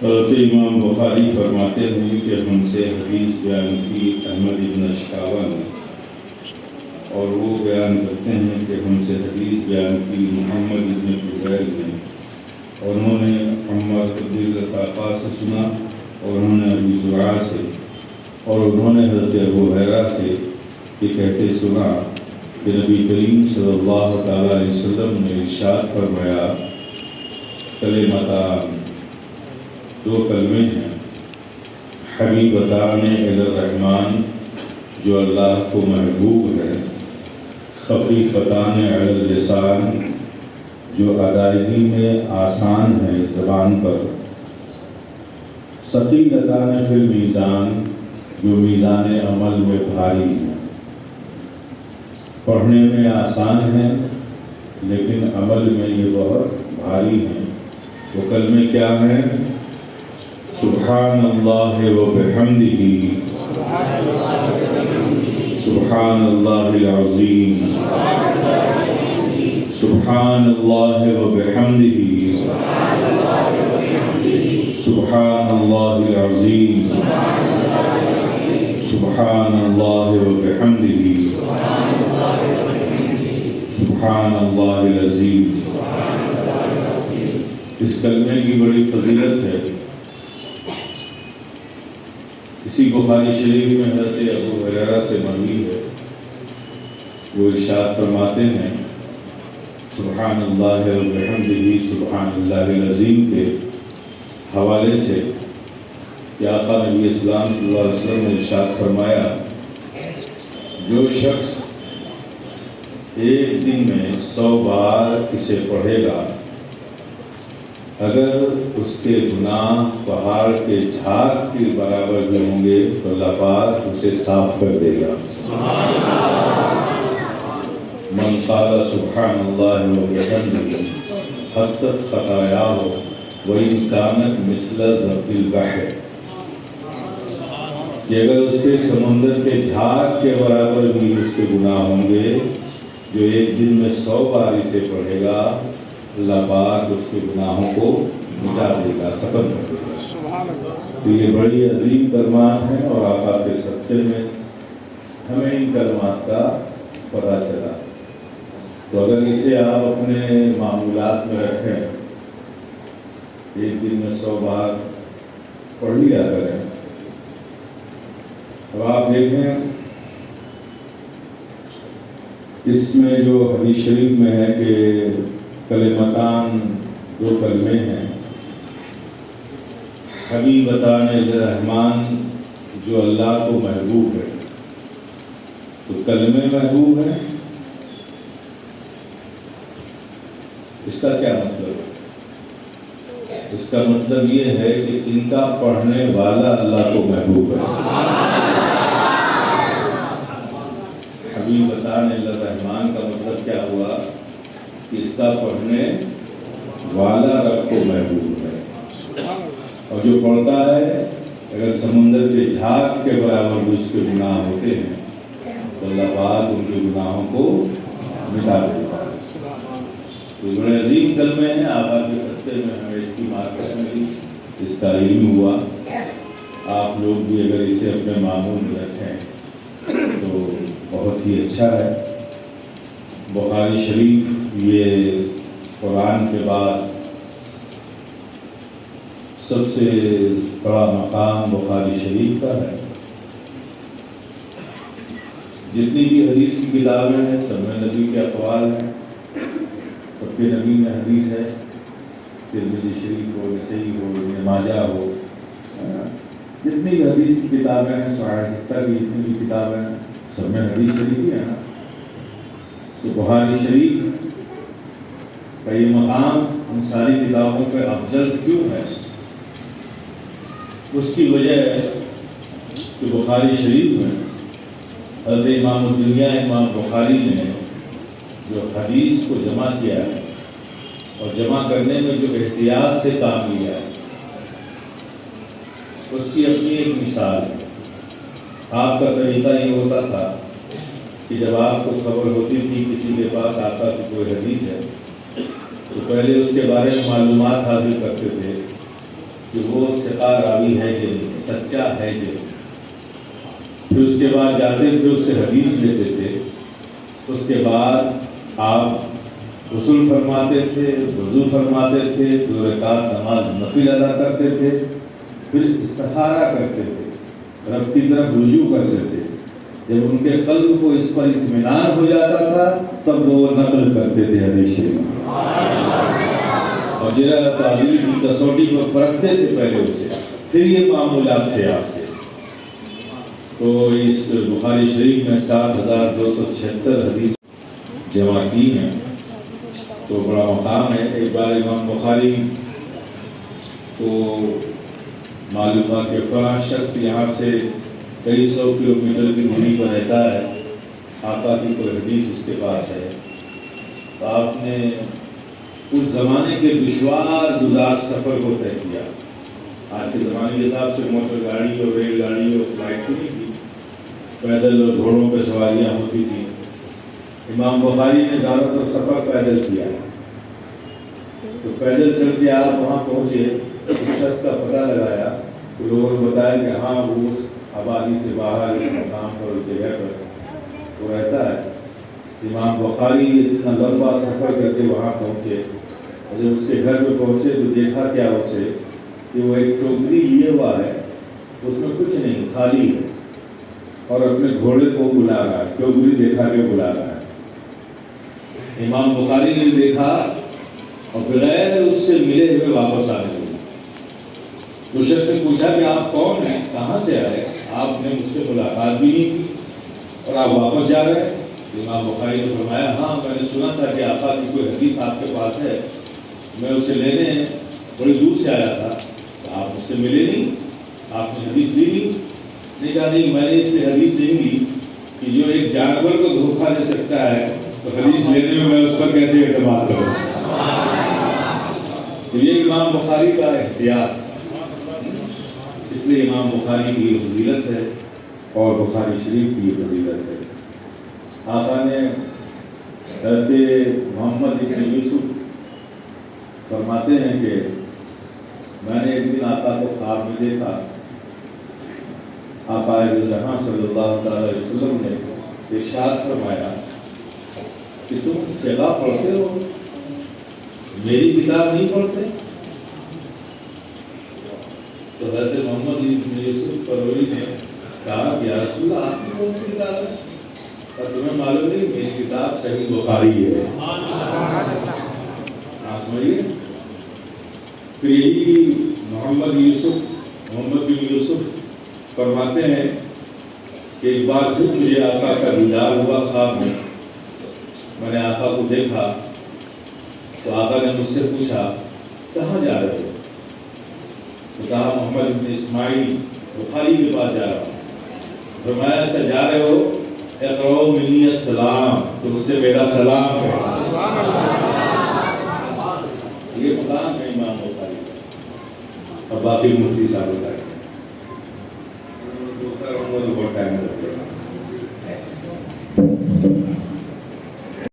امام بخاری فرماتے ہیں کہ ہم سے حدیث بیان کی احمد بن اشکاوا نے، اور وہ بیان کرتے ہیں کہ ہم سے حدیث بیان کی محمد بن فضیل نے، اور انہوں نے عمر بن القعقاع سے سنا، اور انہوں نے ابی زرعہ سے، اور انہوں نے حضرت ابو ہریرہ سے یہ کہتے سنا کہ نبی کریم صلی اللہ تعالیٰ علیہ وسلم نے ارشاد فرمایا، کلمتان، دو کلمے ہیں، حبیبتان الی الرحمن، جو اللہ کو محبوب ہے، خفیفتان علی اللسان، جو ادائیگی میں آسان ہے زبان پر، ثقیلتان فی المیزان، جو میزان عمل میں بھاری ہیں، پڑھنے میں آسان ہیں لیکن عمل میں یہ بہت بھاری ہیں۔ وہ کلمے کیا ہیں؟ سبحان اللہ و بحمدہ، سبحان اللہ العظیم، سبحان اللہ و بحمدہ، سبحان اللہ العظیم، سبحان اللہ و بحمدہ، سبحان اللہ العظیم۔ اس کلمے کی بڑی فضیلت ہے۔ اسی بخاری شریف میں حضرت ابو ہریرہ سے مروی ہے، وہ ارشاد فرماتے ہیں سبحان اللہ و بحمدہ سبحان اللہ العظیم کے حوالے سے کہ آقا نبی اسلام صلی اللہ علیہ وسلم نے ارشاد فرمایا، جو شخص ایک دن میں 100 بار اسے پڑھے گا، اگر اس کے گناہ پہاڑ کے جھاگ کے برابر بھی ہوں گے تو اللہ پاک اسے صاف کر دے گا۔ من قال سبحان اللہ و بحمدہ حطت خطایاہ وإن كانت مثل زبد البحر، کہ اگر اس کے سمندر کے جھاگ کے برابر بھی اس کے گناہ ہوں گے، جو ایک دن میں 100 بار اسے پڑھے گا، اللہ پاک اس کے گناہوں کو مٹا دے گا، ختم کر دے گا۔ تو یہ بڑی عظیم کلمات ہیں، اور آقا کے صدقے میں ہمیں ان کلمات کا پتہ چلا۔ تو اگر اسے آپ اپنے معمولات میں رکھیں، ایک دن میں 100 بار پڑھ لیا کریں۔ اب آپ دیکھیں اس میں جو حدیث شریف میں ہے کہ کلمتان، دو کلمے ہیں، حبیبتان الی الرحمن، جو اللہ کو محبوب ہے۔ تو کلمے محبوب ہیں، اس کا کیا مطلب ہے؟ اس کا مطلب یہ ہے کہ ان کا پڑھنے والا اللہ کو محبوب ہے۔ حبیبتان الی الرحمن کا مطلب کیا ہوا کہ اس کا پڑھنے والا رب کو محبوب ہے، اور جو پڑھتا ہے اگر سمندر کے جھاگ کے برابر بھی اس کے گناہ ہوتے ہیں تو اللہ پاک ان کے گناہوں کو مٹا دیتا ہے۔ تو بڑے عظیم کلمے ہیں، آقا کے صدقے میں ہمیں اس کی معرفت ملی، اس کا علم ہوا۔ آپ لوگ بھی اگر اسے اپنے معمول میں رکھیں تو بہت ہی اچھا ہے۔ بخاری شریف یہ قرآن کے بعد سب سے بڑا مقام بخاری شریف کا ہے۔ جتنی بھی حدیث کی کتابیں ہیں سب میں نبی کے اقوال ہیں، سب کے نبی میں حدیث ہے، ترمذی شریف ہو، نسائی ہو، ابن ماجہ ہو، جتنی بھی حدیث کی کتابیں ہیں، صحیح ستہ کی جتنی بھی کتابیں ہیں سب میں حدیث شریف ہی ہے نا۔ تو بخاری شریف کا یہ مقام ان ساری کتابوں پہ افضل کیوں ہے؟ اس کی وجہ ہے کہ بخاری شریف میں حضرت امام الدنیا امام بخاری نے جو حدیث کو جمع کیا ہے، اور جمع کرنے میں جو احتیاط سے کام لیا ہے، اس کی اپنی ایک مثال ہے۔ آپ کا طریقہ یہ ہوتا تھا کہ جب آپ کو خبر ہوتی تھی کسی کے پاس آتا کہ کوئی حدیث ہے، تو پہلے اس کے بارے میں معلومات حاصل کرتے تھے، کہ وہ ثقہ راوی ہے کہ نہیں، سچا ہے کہ نہیں۔ پھر اس کے بعد جاتے تھے اس سے حدیث لیتے تھے، اس کے بعد آپ غسل فرماتے تھے، وضو فرماتے تھے، 2 رکعت نماز نفل ادا کرتے تھے، پھر استخارہ کرتے تھے، رب کی طرف رجوع کرتے تھے۔ جب ان کے قلب کو اس پر اطمینان ہو جاتا تھا تب وہ نقل کرتے تھے حدیث شریف، اور جرح تعدیل کی کسوٹی کو پرکھتے تھے پہلے اسے، پھر یہ معمولات تھے آپ کے۔ تو اس بخاری شریف میں 7276 حدیث جمع کی ہیں، تو بڑا مقام ہے۔ ایک بار امام بخاری کو معلوم ہوا کہ فلاں شخص یہاں سے کئی 100 کلومیٹر کی دوری پر رہتا ہے، آقا کی کوئی حدیث اس کے پاس ہے۔ تو آپ نے اس زمانے کے دشوار گزار سفر کو طے کیا۔ آج کے زمانے کے حساب سے موٹر گاڑی اور ریل گاڑی اور فلائٹ نہیں تھی، پیدل اور گھوڑوں پہ سواریاں ہوتی تھیں۔ امام بخاری نے زیادہ تر سفر پیدل کیا، تو پیدل چل کے آپ وہاں پہنچے، اس شخص کا پتہ لگایا، تو لوگوں نے بتایا کہ ہاں وہ اس آبادی سے باہر اس مقام پر اس جگہ پر وہ رہتا ہے۔ امام بخاری اتنا لمبا سفر کر کے وہاں پہنچے، اور جب اس کے گھر پہ پہنچے تو دیکھا کیا اسے کہ وہ ایک ٹوکری لیے ہوا ہے، اس میں کچھ نہیں، خالی ہے، اور اپنے گھوڑے کو بلا رہا ہے، ٹوکری دکھا کے بلا رہا ہے۔ امام بخاری نے دیکھا اور بغیر اس سے ملے ہوئے واپس آنے لگے۔ اس شخص سے پوچھا کہ آپ کون ہیں، کہاں سے آئے، آپ نے مجھ سے ملاقات بھی نہیں کی اور آپ واپس جا رہے ہیں؟ امام بخاری نے فرمایا ہاں میں نے سنا تھا کہ آقا کی کوئی حدیث آپ کے پاس ہے، میں اسے لینے بڑی دور سے آیا تھا، تو آپ مجھ سے ملے نہیں، آپ نے حدیث لی نہیں؟ کہا نہیں، میں نے اس لیے حدیث نہیں لی کہ جو ایک جانور کو دھوکہ دے سکتا ہے تو حدیث لینے میں اس پر کیسے اعتماد کروں۔ تو یہ امام بخاری کا احتیاط، اس لیے امام بخاری کی یہ فضیلت ہے اور بخاری شریف کی یہ فضیلت ہے۔ آقا نے حضرت محمد بن یوسف فرماتے ہیں کہ میں نے ایک دن آقا کو خواب میں دیکھا، آقا جہاں صلی اللہ تعالی علیہ وسلم نے ارشاد فرمایا کہ تم فقہ پڑھتے ہو، میری کتاب نہیں پڑھتے؟ تو حضرت محمد بن یوسف پروری نے کہا کہ یا رسول اللہ آپ کی کون سی کتاب ہے، اور تمہیں معلوم نہیں میری کتاب صحیح بخاری ہے۔ آپ سمجھیے، پھر یہی محمد بن یوسف فرماتے ہیں کہ ایک بار پھر مجھے آقا کا دیدار ہوا خواب میں نے آقا کو دیکھا، تو آقا نے مجھ سے پوچھا کہاں جا رہے ہو؟ تو کہا محمد بن اسماعیل بخاری کے پاس جا رہا ہوں۔ فرمایا اچھا جا رہے ہو، اقرؤ منی السلام، تو مجھ سے میرا سلام ہے۔ یہ مقام ہے امام بخاری کا، اور باقی مفتی صاحب بتائیں۔